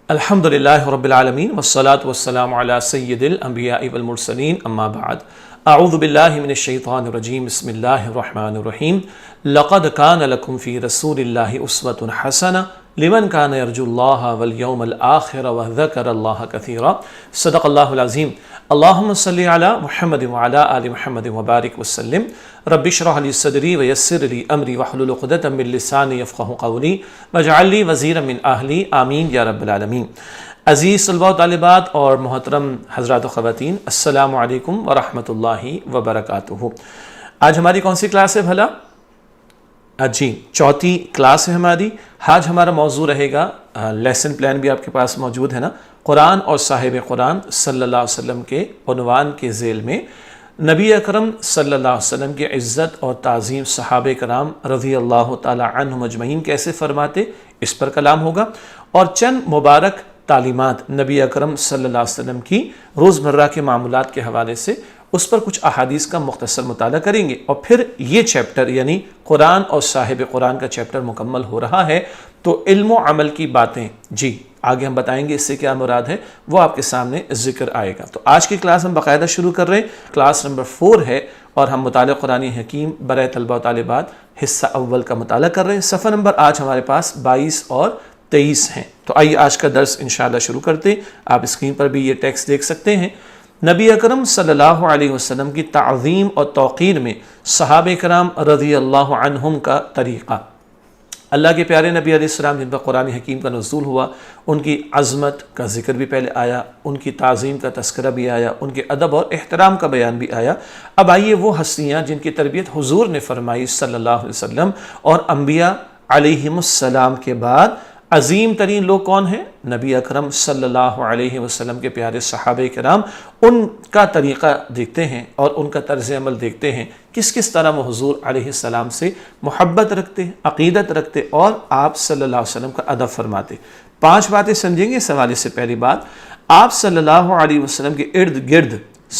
الحمدللہ رب العالمین والصلاة والسلام علی سید الانبیاء والمرسلین اما بعد اعوذ باللہ من الشیطان الرجیم بسم اللہ الرحمن الرحیم لقد کان لکم فی رسول اللہ اسوۃ حسنہ لمن کان یرجو اللہ والیوم الآخر وذکر اللہ کثیرا صدق اللہ العظیم اللہم صلی علی محمد وعلی آل محمد وبارک وسلم رب اشرح لی صدری ویسر لی امری واحلل عقدۃ من لسانی یفقہوا قولی واجعل لی وزیرا من اہلی آمین یا رب العالمین۔ عزیز طلباء و طالبات اور محترم حضرات و خواتین، السلام علیکم ورحمۃ اللہ وبرکاتہ۔ آج ہماری کون سی کلاس ہے بھلا؟ جی، چوتھی کلاس ہے ہماری۔ آج ہمارا موضوع رہے گا، لیسن پلان بھی آپ کے پاس موجود ہے نا، قرآن اور صاحب قرآن صلی اللہ علیہ وسلم کے عنوان کے ذیل میں نبی اکرم صلی اللہ علیہ وسلم کی عزت اور تعظیم صحابہ کرام رضی اللہ تعالی عنہم اجمعین کیسے فرماتے، اس پر کلام ہوگا، اور چند مبارک تعلیمات نبی اکرم صلی اللہ علیہ وسلم کی روزمرہ کے معاملات کے حوالے سے اس پر کچھ احادیث کا مختصر مطالعہ کریں گے، اور پھر یہ چیپٹر یعنی قرآن اور صاحب قرآن کا چیپٹر مکمل ہو رہا ہے، تو علم و عمل کی باتیں جی آگے ہم بتائیں گے، اس سے کیا مراد ہے وہ آپ کے سامنے ذکر آئے گا۔ تو آج کی کلاس ہم باقاعدہ شروع کر رہے ہیں، کلاس نمبر 4 ہے، اور ہم مطالعہ قرآن حکیم برائے طلبہ و طالبات حصہ اول کا مطالعہ کر رہے ہیں۔ صفحہ نمبر آج ہمارے پاس 22 اور 23 ہیں۔ تو آئیے آج کا درس انشاءاللہ شروع کرتے ہیں۔ آپ اسکرین پر بھی یہ ٹیکسٹ دیکھ سکتے ہیں۔ نبی اکرم صلی اللہ علیہ وسلم کی تعظیم اور توقیر میں صحابہ کرام رضی اللہ عنہم کا طریقہ۔ اللہ کے پیارے نبی علیہ السلام جن پر قرآن حکیم کا نزول ہوا، ان کی عظمت کا ذکر بھی پہلے آیا، ان کی تعظیم کا تذکرہ بھی آیا، ان کے ادب اور احترام کا بیان بھی آیا۔ اب آئیے وہ ہستیاں جن کی تربیت حضور نے فرمائی صلی اللہ علیہ وسلم، اور انبیاء علیہم السلام کے بعد عظیم ترین لوگ کون ہیں؟ نبی اکرم صلی اللہ علیہ وسلم کے پیارے صحابہ کرام۔ ان کا طریقہ دیکھتے ہیں اور ان کا طرز عمل دیکھتے ہیں، کس کس طرح وہ حضور علیہ السلام سے محبت رکھتے، عقیدت رکھتے، اور آپ صلی اللہ علیہ وسلم کا ادب فرماتے۔ 5 باتیں سمجھیں گے اس حوالے سے۔ پہلی بات، آپ صلی اللہ علیہ وسلم کے ارد گرد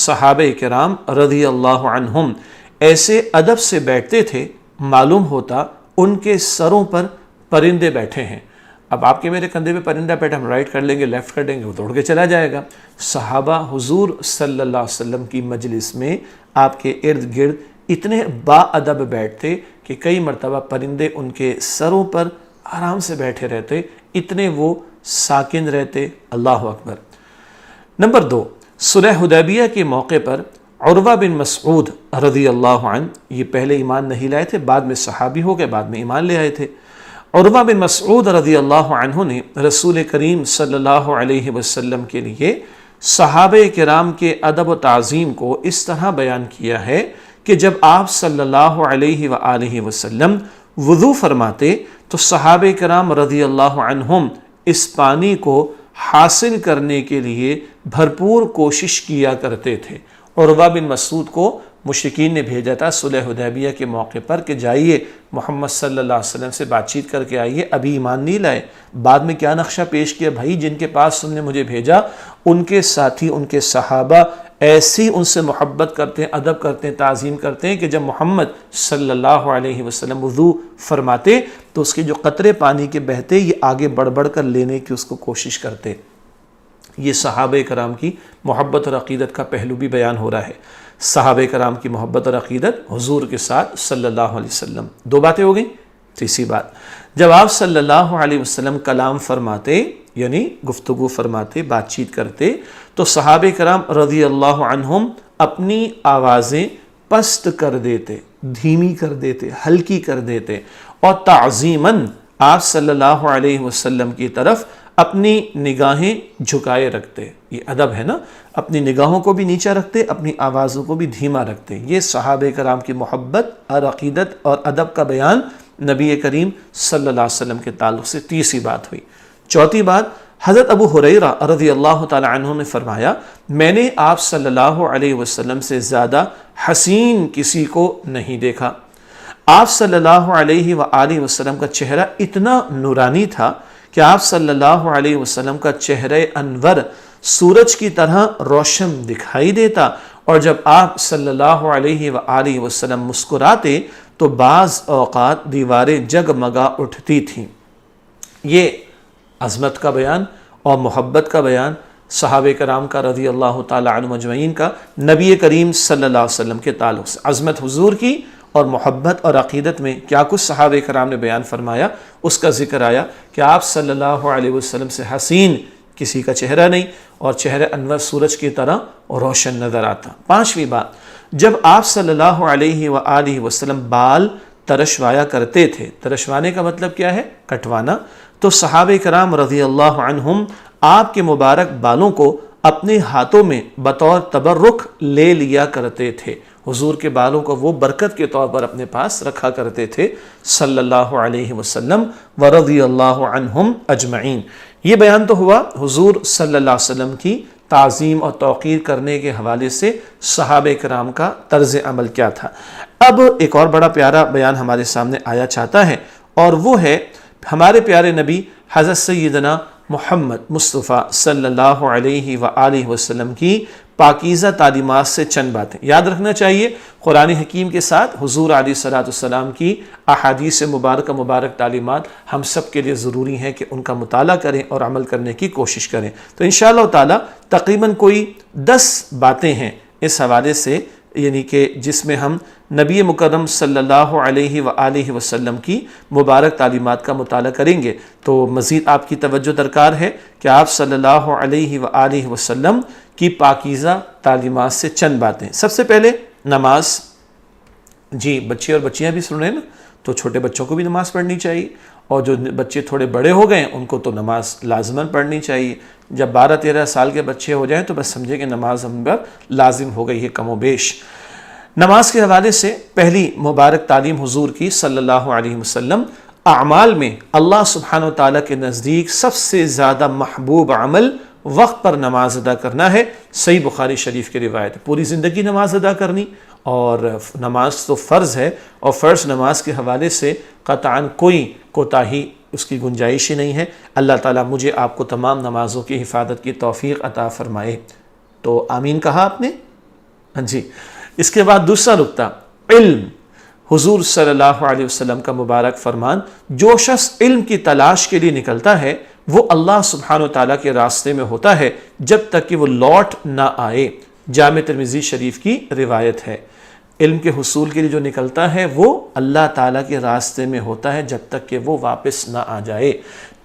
صحابہ کرام رضی اللہ عنہم ایسے ادب سے بیٹھتے تھے، معلوم ہوتا ان کے سروں پر پرندے بیٹھے ہیں۔ اب آپ کے میرے کندھے پہ پرندہ بیٹھا، ہم رائٹ کر لیں گے، لیفٹ کر دیں گے، وہ دوڑ کے چلا جائے گا۔ صحابہ حضور صلی اللہ علیہ وسلم کی مجلس میں آپ کے ارد گرد اتنے با ادب بیٹھتے کہ کئی مرتبہ پرندے ان کے سروں پر آرام سے بیٹھے رہتے، اتنے وہ ساکن رہتے۔ اللہ اکبر۔ نمبر 2، صلح حدیبیہ کے موقع پر عروہ بن مسعود رضی اللہ عنہ، یہ پہلے ایمان نہیں لائے تھے، بعد میں صحابی ہو گئے، بعد میں ایمان لے آئے تھے۔ عروہ بن مسعود رضی اللہ عنہ نے رسول کریم صلی اللہ علیہ وسلم کے لیے صحابہ کرام کے ادب و تعظیم کو اس طرح بیان کیا ہے کہ جب آپ صلی اللہ علیہ وآلہ وسلم وضو فرماتے تو صحابہ کرام رضی اللہ عنہم اس پانی کو حاصل کرنے کے لیے بھرپور کوشش کیا کرتے تھے۔ عروہ بن مسعود کو مشرکین نے بھیجا تھا صلح حدیبیہ کے موقع پر کہ جائیے محمد صلی اللہ علیہ وسلم سے بات چیت کر کے آئیے، ابھی ایمان نہیں لائے۔ بعد میں کیا نقشہ پیش کیا؟ بھائی جن کے پاس تم نے مجھے بھیجا ان کے ساتھی، ان کے صحابہ ایسی ان سے محبت کرتے ہیں، ادب کرتے ہیں، تعظیم کرتے ہیں کہ جب محمد صلی اللہ علیہ وسلم وضو فرماتے تو اس کے جو قطرے پانی کے بہتے یہ آگے بڑھ بڑھ کر لینے کی اس کو کوشش کرتے۔ یہ صحابہ کرام کی محبت اور عقیدت کا پہلو بھی بیان ہو رہا ہے۔ صحابہ کرام کی محبت اور عقیدت حضور کے ساتھ صلی اللہ علیہ وسلم۔ 2 باتیں ہو گئیں۔ تیسری بات، جب آپ صلی اللہ علیہ وسلم کلام فرماتے یعنی گفتگو فرماتے، بات چیت کرتے، تو صحابہ کرام رضی اللہ عنہم اپنی آوازیں پست کر دیتے، دھیمی کر دیتے، ہلکی کر دیتے، اور تعظیماً آپ صلی اللہ علیہ وسلم کی طرف اپنی نگاہیں جھکائے رکھتے۔ یہ ادب ہے نا، اپنی نگاہوں کو بھی نیچا رکھتے، اپنی آوازوں کو بھی دھیما رکھتے۔ یہ صحابہ کرام کی محبت اور عقیدت اور ادب کا بیان نبی کریم صلی اللہ علیہ وسلم کے تعلق سے تیسری بات ہوئی۔ چوتھی بات، حضرت ابو ہریرہ رضی اللہ تعالی عنہ نے فرمایا، میں نے آپ صلی اللہ علیہ وسلم سے زیادہ حسین کسی کو نہیں دیکھا۔ آپ صلی اللہ علیہ وآلہ وسلم کا چہرہ اتنا نورانی تھا کہ آپ صلی اللہ علیہ وسلم کا چہرہ انور سورج کی طرح روشن دکھائی دیتا، اور جب آپ صلی اللہ علیہ وآلہ وسلم مسکراتے تو بعض اوقات دیواریں جگمگا اٹھتی تھیں۔ یہ عظمت کا بیان اور محبت کا بیان صحابہ کرام کا رضی اللہ تعالی عنہم اجمعین کا نبی کریم صلی اللہ علیہ وسلم کے تعلق سے، عظمت حضور کی اور محبت اور عقیدت میں کیا کچھ صحابہ کرام نے بیان فرمایا، اس کا ذکر آیا کہ آپ صلی اللہ علیہ وسلم سے حسین کسی کا چہرہ نہیں اور چہرہ انور سورج کی طرح روشن نظر آتا۔ پانچویں بات، جب آپ صلی اللہ علیہ وآلہ وسلم بال ترشوایا کرتے تھے، ترشوانے کا مطلب کیا ہے؟ کٹوانا، تو صحابہ کرام رضی اللہ عنہم آپ کے مبارک بالوں کو اپنے ہاتھوں میں بطور تبرک لے لیا کرتے تھے، حضور کے بالوں کو وہ برکت کے طور پر اپنے پاس رکھا کرتے تھے صلی اللہ علیہ وسلم ورضی اللہ عنہم اجمعین۔ یہ بیان تو ہوا حضور صلی اللہ علیہ وسلم کی تعظیم اور توقیر کرنے کے حوالے سے صحابہ کرام کا طرز عمل کیا تھا۔ اب ایک اور بڑا پیارا بیان ہمارے سامنے آیا چاہتا ہے، اور وہ ہے ہمارے پیارے نبی حضرت سیدنا محمد مصطفیٰ صلی اللہ علیہ وآلہ وسلم کی پاکیزہ تعلیمات سے چند باتیں یاد رکھنا چاہیے۔ قرآن حکیم کے ساتھ حضور علیہ السلام کی احادیث مبارک تعلیمات ہم سب کے لیے ضروری ہیں کہ ان کا مطالعہ کریں اور عمل کرنے کی کوشش کریں۔ تو انشاءاللہ تعالی تقریباً کوئی 10 باتیں ہیں اس حوالے سے، یعنی کہ جس میں ہم نبی مکرم صلی اللہ علیہ وآلہ وسلم کی مبارک تعلیمات کا مطالعہ کریں گے۔ تو مزید آپ کی توجہ درکار ہے کہ آپ صلی اللہ علیہ وآلہ وسلم کی پاکیزہ تعلیمات سے چند باتیں۔ سب سے پہلے نماز، جی بچے اور بچیاں بھی سن رہے ہیں نا، تو چھوٹے بچوں کو بھی نماز پڑھنی چاہیے، اور جو بچے تھوڑے بڑے ہو گئے ان کو تو نماز لازماً پڑھنی چاہیے۔ جب 12-13 سال کے بچے ہو جائیں تو بس سمجھے کہ نماز ہم پر لازم ہو گئی ہے کم و بیش۔ نماز کے حوالے سے پہلی مبارک تعلیم حضور کی صلی اللہ علیہ وسلم، اعمال میں اللہ سبحانہ و تعالیٰ کے نزدیک سب سے زیادہ محبوب عمل وقت پر نماز ادا کرنا ہے۔ صحیح بخاری شریف کی روایت، پوری زندگی نماز ادا کرنی، اور نماز تو فرض ہے، اور فرض نماز کے حوالے سے قطعاً کوئی کوتاہی اس کی گنجائش ہی نہیں ہے۔ اللہ تعالیٰ مجھے آپ کو تمام نمازوں کی حفاظت کی توفیق عطا فرمائے۔ تو آمین کہا آپ نے؟ ہاں جی۔ اس کے بعد دوسرا نکتہ، علم۔ حضور صلی اللہ علیہ وسلم کا مبارک فرمان، جو شخص علم کی تلاش کے لیے نکلتا ہے وہ اللہ سبحانہ وتعالیٰ کے راستے میں ہوتا ہے جب تک کہ وہ لوٹ نہ آئے۔ جامع ترمذی شریف کی روایت ہے۔ علم کے حصول کے لیے جو نکلتا ہے وہ اللہ تعالیٰ کے راستے میں ہوتا ہے جب تک کہ وہ واپس نہ آ جائے۔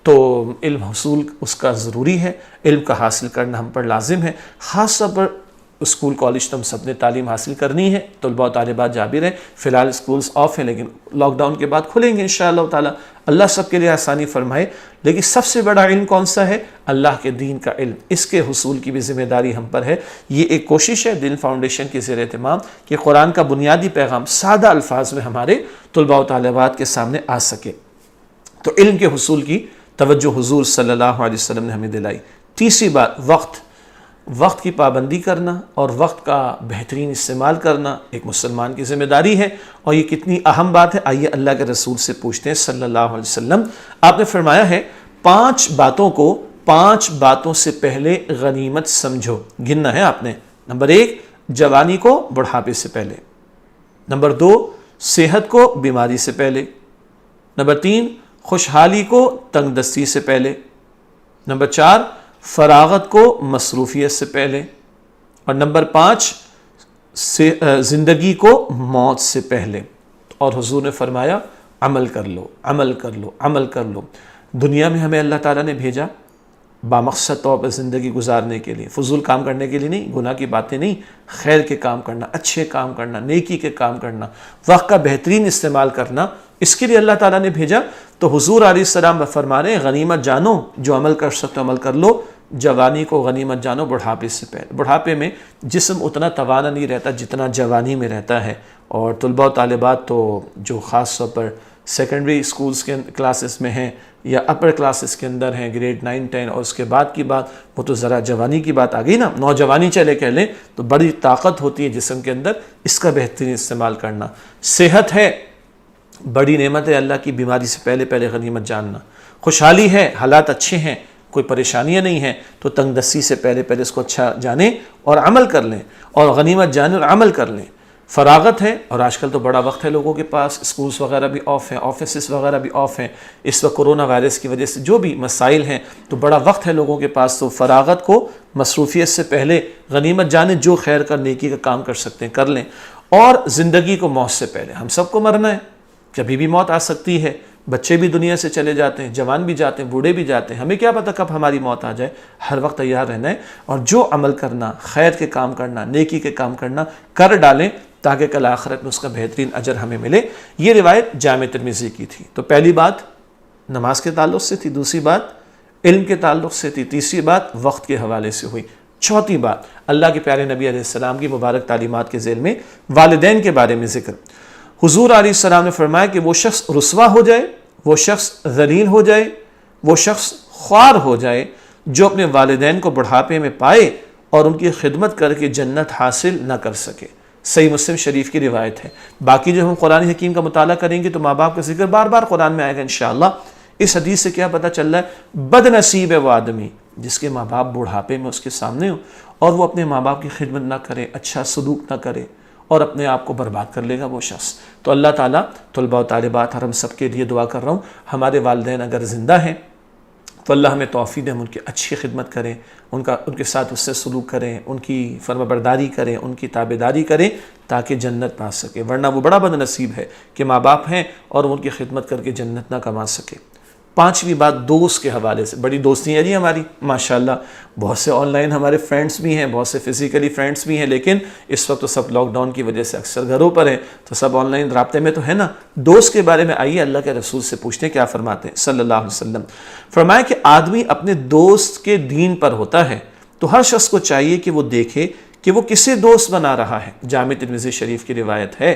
تو علم حصول اس کا ضروری ہے، علم کا حاصل کرنا ہم پر لازم ہے، خاص طور پر اسکول کالج تو ہم سب نے تعلیم حاصل کرنی ہے، طلباء و طالبات جا بھی رہے، فی الحال اسکولز آف ہیں لیکن لاک ڈاؤن کے بعد کھلیں گے انشاءاللہ تعالی، اللہ سب کے لیے آسانی فرمائے۔ لیکن سب سے بڑا علم کون سا ہے؟ اللہ کے دین کا علم، اس کے حصول کی بھی ذمہ داری ہم پر ہے۔ یہ ایک کوشش ہے دین فاؤنڈیشن کے زیر اہتمام کہ قرآن کا بنیادی پیغام سادہ الفاظ میں ہمارے طلباء و طالبات کے سامنے آ سکے۔ تو علم کے حصول کی توجہ حضور صلی اللہ علیہ وسلم نے ہمیں دلائی۔ تیسری بات، وقت کی پابندی کرنا اور وقت کا بہترین استعمال کرنا ایک مسلمان کی ذمہ داری ہے، اور یہ کتنی اہم بات ہے آئیے اللہ کے رسول سے پوچھتے ہیں صلی اللہ علیہ وسلم۔ آپ نے فرمایا ہے 5 باتوں کو 5 باتوں سے پہلے غنیمت سمجھو، گننا ہے آپ نے۔ نمبر 1، جوانی کو بڑھاپے سے پہلے۔ نمبر 2، صحت کو بیماری سے پہلے۔ نمبر 3، خوشحالی کو تنگ دستی سے پہلے۔ نمبر 4، فراغت کو مصروفیت سے پہلے۔ اور نمبر 5، زندگی کو موت سے پہلے۔ اور حضور نے فرمایا عمل کر لو، عمل کر لو، عمل کر لو۔ دنیا میں ہمیں اللہ تعالیٰ نے بھیجا بامقصد طور پر زندگی گزارنے کے لیے، فضول کام کرنے کے لیے نہیں، گناہ کی باتیں نہیں، خیر کے کام کرنا، اچھے کام کرنا، نیکی کے کام کرنا، وقت کا بہترین استعمال کرنا، اس کے لیے اللہ تعالیٰ نے بھیجا۔ تو حضور علیہ السلام فرما رہے ہیں غنیمت جانو، جو عمل کر سکتے عمل کر لو، جوانی کو غنیمت جانو بڑھاپے سے پہلے۔ بڑھاپے میں جسم اتنا توانا نہیں رہتا جتنا جوانی میں رہتا ہے، اور طلباء و طالبات تو جو خاص طور پر سیکنڈری اسکولز کے کلاسز میں ہیں یا اپر کلاسز کے اندر ہیں، گریڈ 9 10 اور اس کے بعد کی بات، وہ تو ذرا جوانی کی بات آ گئی نا، نوجوانی چلے کہہ لیں تو بڑی طاقت ہوتی ہے جسم کے اندر، اس کا بہترین استعمال کرنا۔ صحت ہے بڑی نعمت ہے اللہ کی، بیماری سے پہلے پہلے غنیمت جاننا۔ خوشحالی ہے، حالات اچھے ہیں، کوئی پریشانیاں نہیں ہیں، تو تنگ دستی سے پہلے پہلے اس کو اچھا جانیں اور عمل کر لیں، اور غنیمت جانیں اور عمل کر لیں۔ فراغت ہے، اور آج کل تو بڑا وقت ہے لوگوں کے پاس، اسکولز وغیرہ بھی آف ہیں، آفیسز وغیرہ بھی آف ہیں، اس وقت کرونا وائرس کی وجہ سے جو بھی مسائل ہیں، تو بڑا وقت ہے لوگوں کے پاس، تو فراغت کو مصروفیت سے پہلے غنیمت جانیں، جو خیر کا نیکی کا کام کر سکتے ہیں کر لیں، اور زندگی کو موت سے پہلے، ہم سب کو مرنا ہے، کبھی بھی موت آ سکتی ہے، بچے بھی دنیا سے چلے جاتے ہیں، جوان بھی جاتے ہیں، بوڑھے بھی جاتے ہیں، ہمیں کیا پتہ کب ہماری موت آ جائے، ہر وقت تیار رہنا ہے، اور جو عمل کرنا، خیر کے کام کرنا، نیکی کے کام کرنا کر ڈالیں، تاکہ کل آخرت میں اس کا بہترین اجر ہمیں ملے۔ یہ روایت جامع ترمذی کی تھی۔ تو پہلی بات نماز کے تعلق سے تھی، دوسری بات علم کے تعلق سے تھی، تیسری بات وقت کے حوالے سے ہوئی، چوتھی بات اللہ کے پیارے نبی علیہ السلام کی مبارک تعلیمات کے ذیل میں والدین کے بارے میں ذکر۔ حضور علیہ السلام نے فرمایا کہ وہ شخص رسوا ہو جائے، وہ شخص ذلیل ہو جائے، وہ شخص خوار ہو جائے جو اپنے والدین کو بڑھاپے میں پائے اور ان کی خدمت کر کے جنت حاصل نہ کر سکے۔ صحیح مسلم شریف کی روایت ہے۔ باقی جو ہم قرآن حکیم کا مطالعہ کریں گے تو ماں باپ کا ذکر بار بار قرآن میں آئے گا انشاءاللہ۔ اس حدیث سے کیا پتہ چل رہا ہے؟ بد نصیب ہے وہ آدمی جس کے ماں باپ بڑھاپے میں اس کے سامنے ہوں اور وہ اپنے ماں باپ کی خدمت نہ کرے، اچھا سلوک نہ کرے، اور اپنے آپ کو برباد کر لے گا وہ شخص۔ تو اللہ تعالیٰ طلباء و طالبات اور ہم سب کے لیے دعا کر رہا ہوں، ہمارے والدین اگر زندہ ہیں تو اللہ ہمیں توفیق دے، ہم ان کی اچھی خدمت کریں، ان کے ساتھ اس سے سلوک کریں، ان کی فرمانبرداری کریں، ان کی تابعداری کریں تاکہ جنت پا سکے، ورنہ وہ بڑا بد نصیب ہے کہ ماں باپ ہیں اور ان کی خدمت کر کے جنت نہ کما سکے۔ پانچویں بات دوست کے حوالے سے، بڑی دوستی ہے جی ہماری ماشاءاللہ، بہت سے آن لائن ہمارے فرینڈس بھی ہیں، بہت سے فزیکلی فرینڈس بھی ہیں، لیکن اس وقت تو سب لاک ڈاؤن کی وجہ سے اکثر گھروں پر ہیں، تو سب آن لائن رابطے میں تو ہے نا۔ دوست کے بارے میں آئیے اللہ کے رسول سے پوچھتے ہیں کیا فرماتے ہیں صلی اللہ علیہ وسلم۔ فرمایا کہ آدمی اپنے دوست کے دین پر ہوتا ہے تو ہر شخص کو چاہیے کہ وہ دیکھے کہ وہ کسے دوست بنا رہا ہے۔ جامع ترمذی شریف کی روایت ہے۔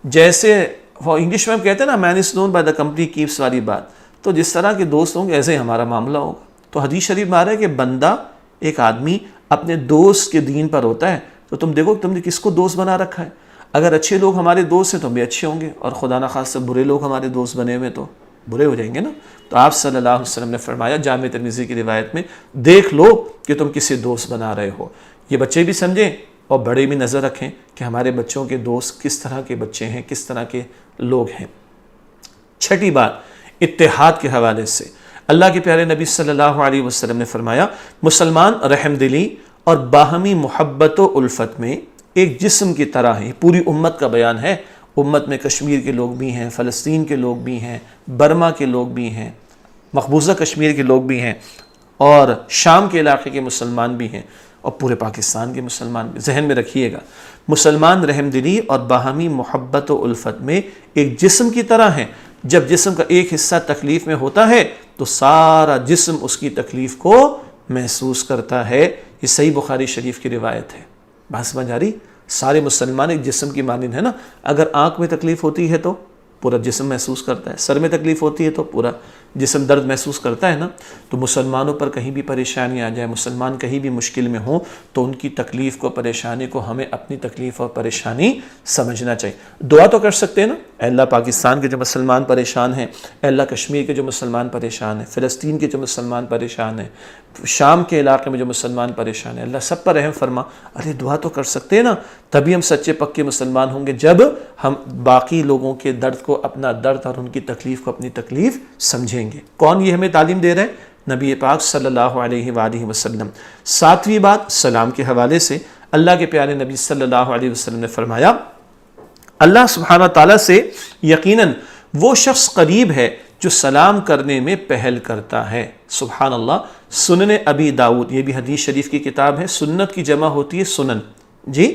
جیسے انگلش میں ہم کہتے ہیں نا man is known by the company keeps والی بات، تو جس طرح کے دوست ہوں گے ایسے ہی ہمارا معاملہ ہوگا۔ تو حدیث شریف میں آ رہا ہے کہ بندہ، ایک آدمی اپنے دوست کے دین پر ہوتا ہے، تو تم دیکھو تم نے کس کو دوست بنا رکھا ہے۔ اگر اچھے لوگ ہمارے دوست ہیں تو ہم بھی اچھے ہوں گے، اور خدا نخواستہ برے لوگ ہمارے دوست بنے ہوئے تو برے ہو جائیں گے نا۔ تو آپ صلی اللہ علیہ وسلم نے فرمایا جامع ترمذی کی روایت میں، دیکھ لو کہ تم کسے دوست بنا رہے ہو۔ یہ بچے بھی سمجھیں اور بڑے بھی نظر رکھیں کہ ہمارے بچوں کے دوست کس طرح کے بچے ہیں، کس طرح کے لوگ ہیں۔ چھٹی بات اتحاد کے حوالے سے، اللہ کے پیارے نبی صلی اللہ علیہ وسلم نے فرمایا مسلمان رحم دلی اور باہمی محبت و الفت میں ایک جسم کی طرح ہے۔ پوری امت کا بیان ہے، امت میں کشمیر کے لوگ بھی ہیں، فلسطین کے لوگ بھی ہیں، برما کے لوگ بھی ہیں، مقبوضہ کشمیر کے لوگ بھی ہیں، اور شام کے علاقے کے مسلمان بھی ہیں، اور پورے پاکستان کے مسلمان بھی۔ ذہن میں رکھیے گا، مسلمان رحم دلی اور باہمی محبت و الفت میں ایک جسم کی طرح ہیں۔ جب جسم کا ایک حصہ تکلیف میں ہوتا ہے تو سارا جسم اس کی تکلیف کو محسوس کرتا ہے۔ یہ صحیح بخاری شریف کی روایت ہے۔ بات سمجھ آ رہی؟ سارے مسلمان ایک جسم کی مانند ہے نا۔ اگر آنکھ میں تکلیف ہوتی ہے تو پورا جسم محسوس کرتا ہے، سر میں تکلیف ہوتی ہے تو پورا جسم درد محسوس کرتا ہے نا۔ تو مسلمانوں پر کہیں بھی پریشانی آ جائے، مسلمان کہیں بھی مشکل میں ہوں تو ان کی تکلیف کو، پریشانی کو ہمیں اپنی تکلیف اور پریشانی سمجھنا چاہیے۔ دعا تو کر سکتے ہیں نا، اے اللہ پاکستان کے جو مسلمان پریشان ہیں، اے اللہ کشمیر کے جو مسلمان پریشان ہیں، فلسطین کے جو مسلمان پریشان ہیں، شام کے علاقے میں جو مسلمان پریشان ہیں، اللہ سب پر رحم فرما۔ ارے دعا تو کر سکتے ہیں نا، تبھی ہم سچے پکے مسلمان ہوں گے جب ہم باقی لوگوں کے درد کو اپنا درد اور ان کی تکلیف کو اپنی تکلیف سمجھیں گے۔ کون یہ ہمیں تعلیم دے رہے ہیں؟ نبی پاک صلی اللہ علیہ وآلہ وسلم۔ ساتویں بات سلام کے حوالے سے، اللہ کے پیارے نبی صلی اللہ علیہ وسلم نے فرمایا اللہ سبحانہ تعالیٰ سے یقیناً وہ شخص قریب ہے جو سلام کرنے میں پہل کرتا ہے۔ سبحان اللہ۔ سنن ابی داؤد، یہ بھی حدیث شریف کی کتاب ہے، سنت کی جمع ہوتی ہے سنن، جی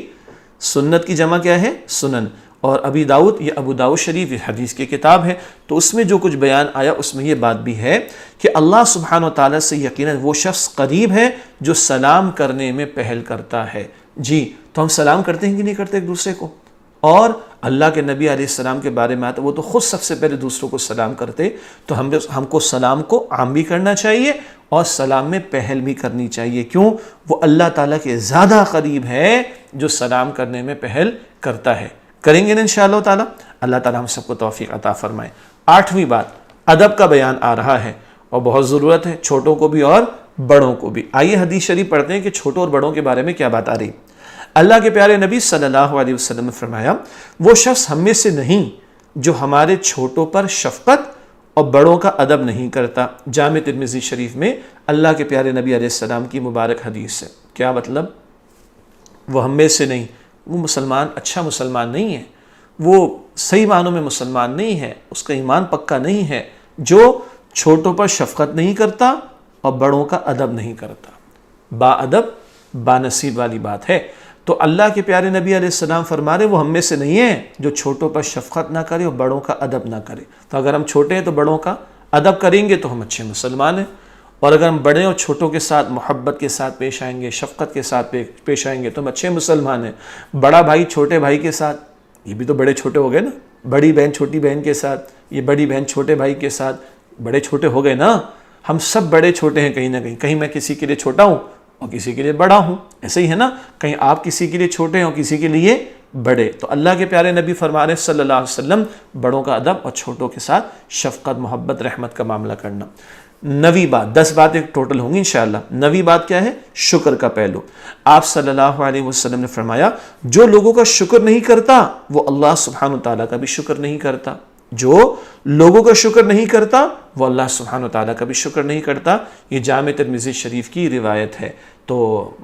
سنت کی جمع کیا ہے؟ سنن۔ اور ابی داؤد، یہ ابو داؤد شریف حدیث کی کتاب ہے، تو اس میں جو کچھ بیان آیا اس میں یہ بات بھی ہے کہ اللہ سبحانہ وتعالیٰ سے یقیناً وہ شخص قریب ہے جو سلام کرنے میں پہل کرتا ہے۔ جی تو ہم سلام کرتے ہیں کہ نہیں کرتے ایک دوسرے کو؟ اور اللہ کے نبی علیہ السلام کے بارے میں آتا وہ تو خود سب سے پہلے دوسروں کو سلام کرتے، تو ہم کو سلام کو عام بھی کرنا چاہیے اور سلام میں پہل بھی کرنی چاہیے۔ کیوں؟ وہ اللہ تعالیٰ کے زیادہ قریب ہے جو سلام کرنے میں پہل کرتا ہے۔ کریں گے نا انشاءاللہ تعالیٰ؟ اللہ تعالیٰ ہم سب کو توفیق عطا فرمائے۔ آٹھویں بات ادب کا بیان آ رہا ہے اور بہت ضرورت ہے، چھوٹوں کو بھی اور بڑوں کو بھی۔ آئیے حدیث شریف پڑھتے ہیں کہ چھوٹوں اور بڑوں کے بارے میں کیا بات آ رہی۔ اللہ کے پیارے نبی صلی اللہ علیہ وسلم نے فرمایا وہ شخص ہم میں سے نہیں جو ہمارے چھوٹوں پر شفقت اور بڑوں کا ادب نہیں کرتا۔ جامع ترمذی شریف میں اللہ کے پیارے نبی علیہ السلام کی مبارک حدیث ہے۔ کیا مطلب؟ وہ ہم میں سے نہیں، وہ مسلمان اچھا مسلمان نہیں ہے، وہ صحیح معنوں میں مسلمان نہیں ہے، اس کا ایمان پکا نہیں ہے جو چھوٹوں پر شفقت نہیں کرتا اور بڑوں کا ادب نہیں کرتا۔ با ادب با نصیب والی بات ہے۔ تو اللہ کے پیارے نبی علیہ السلام فرما رہے وہ ہم میں سے نہیں ہیں جو چھوٹوں پر شفقت نہ کرے اور بڑوں کا ادب نہ کرے۔ تو اگر ہم چھوٹے ہیں تو بڑوں کا ادب کریں گے تو ہم اچھے مسلمان ہیں، اور اگر ہم بڑے اور چھوٹوں کے ساتھ محبت کے ساتھ پیش آئیں گے، شفقت کے ساتھ پیش آئیں گے تو ہم اچھے مسلمان ہیں۔ بڑا بھائی چھوٹے بھائی کے ساتھ، یہ بھی تو بڑے چھوٹے ہو گئے نا، بڑی بہن چھوٹی بہن کے ساتھ، یہ بڑی بہن چھوٹے بھائی کے ساتھ بڑے چھوٹے ہو گئے نا۔ ہم سب بڑے چھوٹے ہیں کہیں نہ کہیں، کہیں میں کسی کے لیے چھوٹا ہوں اور کسی کے لیے بڑا ہوں، ایسے ہی ہے نا، کہیں آپ کسی کے لیے چھوٹے ہیں اور کسی کے لیے بڑے۔ تو اللہ کے پیارے نبی فرما رہے صلی اللہ علیہ وسلم بڑوں کا ادب اور چھوٹوں کے ساتھ شفقت، محبت، رحمت کا معاملہ کرنا۔ 9ویں بات، 10 باتیں ٹوٹل ہوں گی انشاءاللہ۔ 9ویں بات کیا ہے؟ شکر کا پہلو۔ آپ صلی اللہ علیہ وسلم نے فرمایا جو لوگوں کا شکر نہیں کرتا وہ اللہ سبحانہ وتعالیٰ کا بھی شکر نہیں کرتا۔ جو لوگوں کا شکر نہیں کرتا وہ اللہ سبحانہ وتعالیٰ کا بھی شکر نہیں کرتا۔ یہ جامع ترمذی شریف کی روایت ہے۔ تو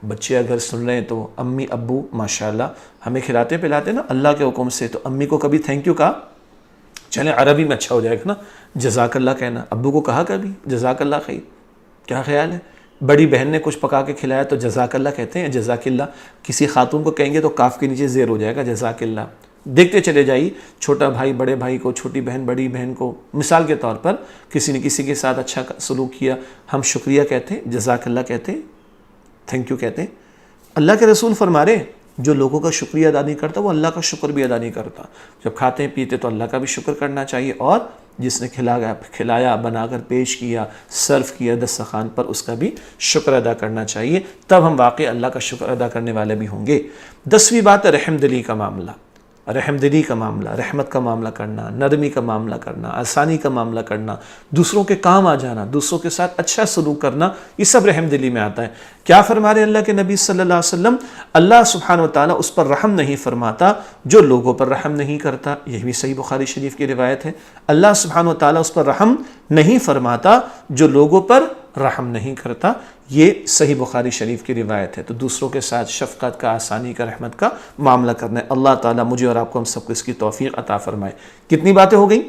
بچے اگر سن رہے ہیں تو امی ابو ماشاءاللہ ہمیں کھلاتے پلاتے نا اللہ کے حکم سے، تو امی کو کبھی تھینک یو کہا؟ چلیں عربی میں اچھا ہو جائے گا نا، جزاک اللہ کہنا۔ ابو کو کہا کبھی جزاک اللہ خیر؟ کیا خیال ہے؟ بڑی بہن نے کچھ پکا کے کھلایا تو جزاک اللہ کہتے ہیں؟ جزاک اللہ کسی خاتون کو کہیں گے تو کاف کے نیچے زیر ہو جائے گا، جزاک اللہ۔ دیکھتے چلے جائیے، چھوٹا بھائی بڑے بھائی کو، چھوٹی بہن بڑی بہن کو، مثال کے طور پر کسی نے کسی کے ساتھ اچھا سلوک کیا، ہم شکریہ کہتے ہیں، جزاک اللہ کہتے ہیں، تھینک یو کہتے ہیں۔ اللہ کے رسول فرما رہے ہیں جو لوگوں کا شکریہ ادا نہیں کرتا وہ اللہ کا شکر بھی ادا نہیں کرتا۔ جب کھاتے ہیں پیتے تو اللہ کا بھی شکر کرنا چاہیے، اور جس نے کھلایا بنا کر پیش کیا، سرو کیا دسترخوان پر، اس کا بھی شکر ادا کرنا چاہیے، تب ہم واقعی اللہ کا شکر ادا کرنے والے بھی ہوں گے۔ 10ویں بات ہے رحم دلی کا معاملہ۔ رحم دلی کا معاملہ، رحمت کا معاملہ کرنا، نرمی کا معاملہ کرنا، آسانی کا معاملہ کرنا، دوسروں کے کام آ جانا، دوسروں کے ساتھ اچھا سلوک کرنا، یہ سب رحم دلی میں آتا ہے۔ کیا فرما رہے اللہ کے نبی صلی اللہ علیہ وسلم؟ اللہ سبحانہ وتعالیٰ اس پر رحم نہیں فرماتا جو لوگوں پر رحم نہیں کرتا۔ یہ بھی صحیح بخاری شریف کی روایت ہے۔ اللہ سبحانہ وتعالیٰ اس پر رحم نہیں فرماتا جو لوگوں پر رحم نہیں کرتا۔ یہ صحیح بخاری شریف کی روایت ہے۔ تو دوسروں کے ساتھ شفقت کا، آسانی کا، رحمت کا معاملہ کرنا ہے۔ اللہ تعالیٰ مجھے اور آپ کو ہم سب کو اس کی توفیق عطا فرمائے۔ کتنی باتیں ہو گئیں؟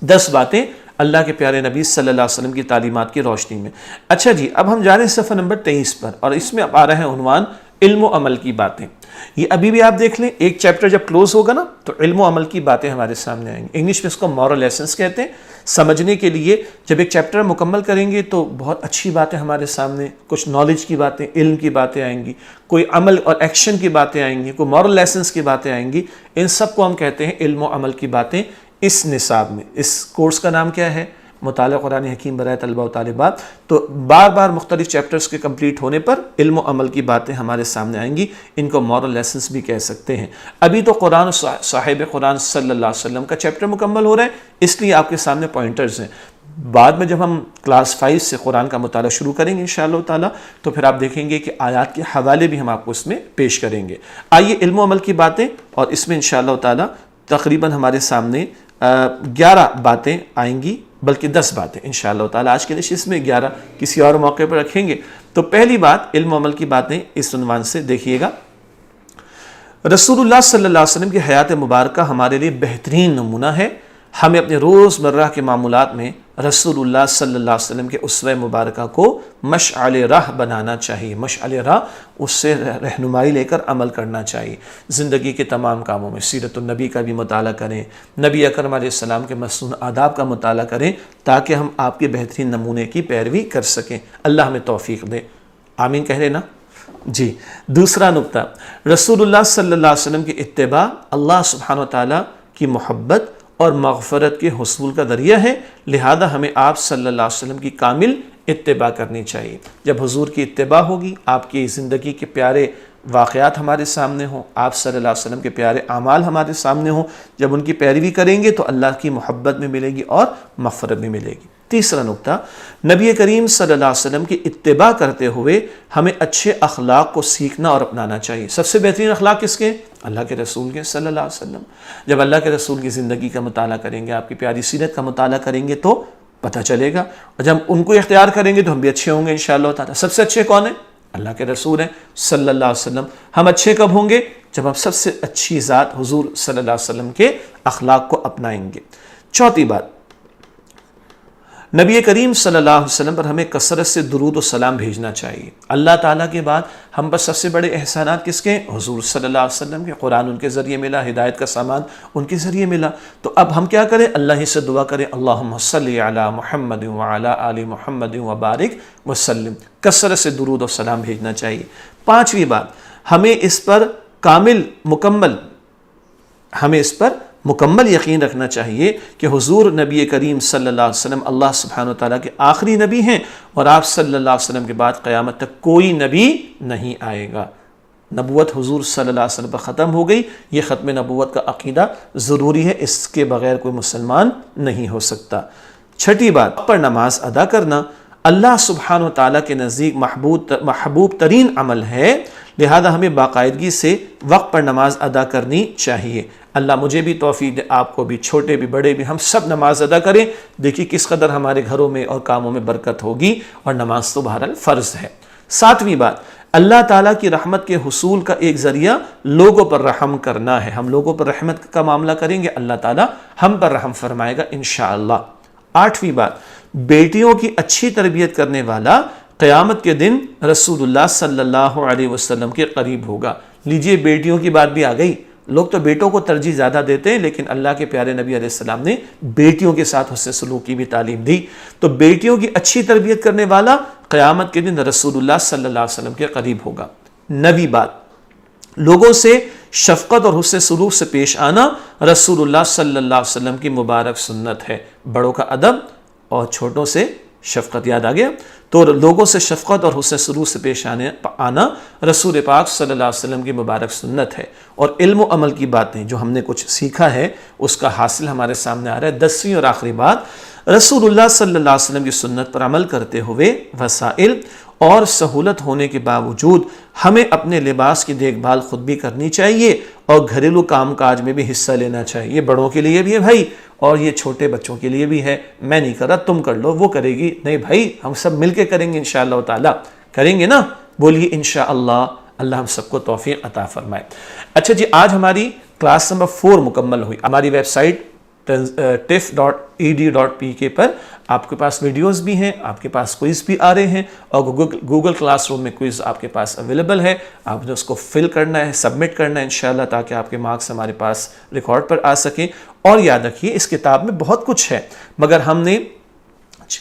10 باتیں اللہ کے پیارے نبی صلی اللہ علیہ وسلم کی تعلیمات کی روشنی میں۔ اچھا جی، اب ہم جا رہے ہیں صفحہ نمبر 23 پر، اور اس میں اب آ رہے ہیں عنوان علم و عمل کی باتیں۔ یہ ابھی بھی آپ دیکھ لیں، ایک چیپٹر جب کلوز ہوگا نا تو علم و عمل کی باتیں ہمارے سامنے آئیں گی۔ انگلش میں اس کو مورل لیسنس کہتے ہیں۔ سمجھنے کے لیے جب ایک چیپٹر مکمل کریں گے تو بہت اچھی باتیں ہمارے سامنے، کچھ نالج کی باتیں، علم کی باتیں آئیں گی، کوئی عمل اور ایکشن کی باتیں آئیں گی، کوئی مورل لیسنس کی باتیں آئیں گی۔ ان سب کو ہم کہتے ہیں علم و عمل کی باتیں اس نصاب میں۔ اس کورس کا نام کیا ہے؟ مطالعہ قرآن حکیم برائے طلبہ و طالبات۔ تو بار بار مختلف چیپٹرز کے کمپلیٹ ہونے پر علم و عمل کی باتیں ہمارے سامنے آئیں گی۔ ان کو مورل لیسنس بھی کہہ سکتے ہیں۔ ابھی تو قرآن صاحب قرآن صلی اللہ علیہ وسلم کا چیپٹر مکمل ہو رہا ہے، اس لیے آپ کے سامنے پوائنٹرز ہیں۔ بعد میں جب ہم کلاس 5 سے قرآن کا مطالعہ شروع کریں گے انشاءاللہ تعالیٰ، تو پھر آپ دیکھیں گے کہ آیات کے حوالے بھی ہم آپ کو اس میں پیش کریں گے۔ آئیے علم و عمل کی باتیں، اور اس میں انشاءاللہ تعالیٰ تقریباً ہمارے سامنے 11 باتیں آئیں گی، بلکہ 10 باتیں انشاءاللہ تعالیٰ۔ آج کے نشست میں 11 کسی اور موقع پر رکھیں گے۔ تو پہلی بات علم و عمل کی باتیں اس عنوان سے دیکھیے گا۔ رسول اللہ صلی اللہ علیہ وسلم کی حیات مبارکہ ہمارے لیے بہترین نمونہ ہے۔ ہمیں اپنے روزمرہ کے معاملات میں رسول اللہ صلی اللہ علیہ وسلم کے اسوہ مبارکہ کو مشعل راہ بنانا چاہیے۔ مشعل راہ، اس سے رہنمائی لے کر عمل کرنا چاہیے۔ زندگی کے تمام کاموں میں سیرت النبی کا بھی مطالعہ کریں، نبی اکرم علیہ السلام کے مسنون آداب کا مطالعہ کریں، تاکہ ہم آپ کے بہترین نمونے کی پیروی کر سکیں۔ اللہ ہمیں توفیق دے، آمین کہہ لینا جی۔ دوسرا نقطہ، رسول اللہ صلی اللہ علیہ وسلم کی اتباع اللہ سبحانہ وتعالیٰ کی محبت اور مغفرت کے حصول کا ذریعہ ہے، لہذا ہمیں آپ صلی اللہ علیہ وسلم کی کامل اتباع کرنی چاہیے۔ جب حضور کی اتباع ہوگی، آپ کی زندگی کے پیارے واقعات ہمارے سامنے ہوں، آپ صلی اللہ علیہ وسلم کے پیارے اعمال ہمارے سامنے ہوں، جب ان کی پیروی کریں گے تو اللہ کی محبت بھی ملے گی اور مغفرت بھی ملے گی۔ تیسرا نقطہ، نبی کریم صلی اللہ علیہ وسلم کی اتباع کرتے ہوئے ہمیں اچھے اخلاق کو سیکھنا اور اپنانا چاہیے۔ سب سے بہترین اخلاق کس کے؟ اللہ کے رسول کے صلی اللہ علیہ وسلم۔ جب اللہ کے رسول کی زندگی کا مطالعہ کریں گے، آپ کی پیاری سیرت کا مطالعہ کریں گے تو پتہ چلے گا، اور جب ان کو اختیار کریں گے تو ہم بھی اچھے ہوں گے انشاءاللہ تعالیٰ۔ سب سے اچھے کون ہیں؟ اللہ کے رسول ہیں صلی اللہ علیہ وسلم۔ ہم اچھے کب ہوں گے؟ جب ہم سب سے اچھی ذات حضور صلی اللہ علیہ وسلم کے اخلاق کو اپنائیں گے۔ چوتھی بات، نبی کریم صلی اللہ علیہ وسلم پر ہمیں کثرت سے درود و سلام بھیجنا چاہیے۔ اللہ تعالیٰ کے بعد ہم پر سب سے بڑے احسانات کس کے؟ حضور صلی اللہ علیہ وسلم کے۔ قرآن ان کے ذریعے ملا، ہدایت کا سامان ان کے ذریعے ملا، تو اب ہم کیا کریں؟ اللہ ہی سے دعا کریں، اللہم صلی علی محمد وعلی آل محمد وبارک وسلم۔ کثرت سے درود و سلام بھیجنا چاہیے۔ پانچویں بات، ہمیں اس پر مکمل یقین رکھنا چاہیے کہ حضور نبی کریم صلی اللہ علیہ وسلم اللہ سبحانہ وتعالیٰ کے آخری نبی ہیں، اور آپ صلی اللہ علیہ وسلم کے بعد قیامت تک کوئی نبی نہیں آئے گا۔ نبوت حضور صلی اللہ علیہ وسلم پر ختم ہو گئی، یہ ختم نبوت کا عقیدہ ضروری ہے، اس کے بغیر کوئی مسلمان نہیں ہو سکتا۔ چھٹی بات، پر نماز ادا کرنا اللہ سبحانہ وتعالیٰ کے نزدیک محبوب ترین عمل ہے، لہذا ہمیں باقاعدگی سے وقت پر نماز ادا کرنی چاہیے۔ اللہ مجھے بھی توفیق دے، آپ کو بھی، چھوٹے بھی بڑے بھی، ہم سب نماز ادا کریں۔ دیکھیے کس قدر ہمارے گھروں میں اور کاموں میں برکت ہوگی، اور نماز تو بہرحال فرض ہے۔ ساتویں بات، اللہ تعالیٰ کی رحمت کے حصول کا ایک ذریعہ لوگوں پر رحم کرنا ہے۔ ہم لوگوں پر رحمت کا معاملہ کریں گے، اللہ تعالیٰ ہم پر رحم فرمائے گا انشاءاللہ۔ آٹھویں بات، بیٹیوں کی اچھی تربیت کرنے والا قیامت کے دن رسول اللہ صلی اللہ علیہ وسلم کے قریب ہوگا۔ لیجئے بیٹیوں کی بات بھی آ گئی، لوگ تو بیٹوں کو ترجیح زیادہ دیتے ہیں، لیکن اللہ کے پیارے نبی علیہ السلام نے بیٹیوں کے ساتھ حسن سلوک کی بھی تعلیم دی۔ تو بیٹیوں کی اچھی تربیت کرنے والا قیامت کے دن رسول اللہ صلی اللہ علیہ وسلم کے قریب ہوگا۔ نویں بات، لوگوں سے شفقت اور حسن سلوک سے پیش آنا رسول اللہ صلی اللہ علیہ وسلم کی مبارک سنت ہے۔ بڑوں کا ادب اور چھوٹوں سے شفقت، یاد آ گیا؟ تو لوگوں سے شفقت اور حسن سلوک سے پیش آنا رسول پاک صلی اللہ علیہ وسلم کی مبارک سنت ہے۔ اور علم و عمل کی باتیں جو ہم نے کچھ سیکھا ہے اس کا حاصل ہمارے سامنے آ رہا ہے۔ 10ویں اور آخری بات، رسول اللہ صلی اللہ علیہ وسلم کی سنت پر عمل کرتے ہوئے وسائل اور سہولت ہونے کے باوجود ہمیں اپنے لباس کی دیکھ بھال خود بھی کرنی چاہیے، اور گھریلو کام کاج میں بھی حصہ لینا چاہیے۔ یہ بڑوں کے لیے بھی ہے بھائی، اور یہ چھوٹے بچوں کے لیے بھی ہے۔ میں نہیں کر رہا، تم کر لو، وہ کرے گی نہیں بھائی، ہم سب مل کے کریں گے انشاءاللہ تعالیٰ۔ کریں گے نا؟ بولیے انشاءاللہ۔ اللہ ہم سب کو توفیق عطا فرمائے۔ اچھا جی، آج ہماری کلاس نمبر 4 مکمل ہوئی۔ ہماری ویب سائٹ tif.ed.pk پر آپ کے پاس ویڈیوز بھی ہیں، آپ کے پاس کوئز بھی آ رہے ہیں، اور گوگل کلاس روم میں کوئز آپ کے پاس اویلیبل ہے۔ آپ نے اس کو فل کرنا ہے، سبمٹ کرنا ہے انشاءاللہ، تاکہ آپ کے مارکس ہمارے پاس ریکارڈ پر آ سکیں۔ اور یاد رکھیے اس کتاب میں بہت کچھ ہے، مگر ہم نے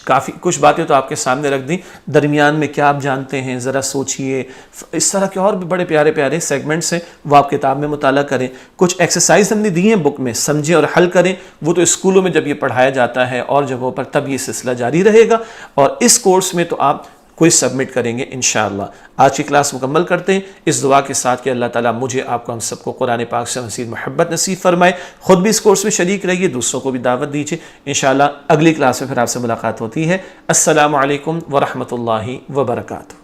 کافی کچھ باتیں تو آپ کے سامنے رکھ دیں۔ درمیان میں کیا آپ جانتے ہیں، ذرا سوچئے۔ اس طرح کے اور بھی بڑے پیارے پیارے سیگمنٹس ہیں، وہ آپ کتاب میں مطالعہ کریں۔ کچھ ایکسرسائز ہم نے دی ہیں بک میں، سمجھیں اور حل کریں۔ وہ تو اسکولوں میں جب یہ پڑھایا جاتا ہے اور جگہوں پر، تب یہ سلسلہ جاری رہے گا، اور اس کورس میں تو آپ کوئی سبمٹ کریں گے انشاءاللہ۔ آج کی کلاس مکمل کرتے ہیں اس دعا کے ساتھ کہ اللہ تعالیٰ مجھے، آپ کو، ہم سب کو قرآن پاک سے مزید محبت نصیب فرمائے۔ خود بھی اس کورس میں شریک رہیے، دوسروں کو بھی دعوت دیجیے انشاءاللہ۔ اگلی کلاس میں پھر آپ سے ملاقات ہوتی ہے۔ السلام علیکم ورحمۃ اللہ وبرکاتہ۔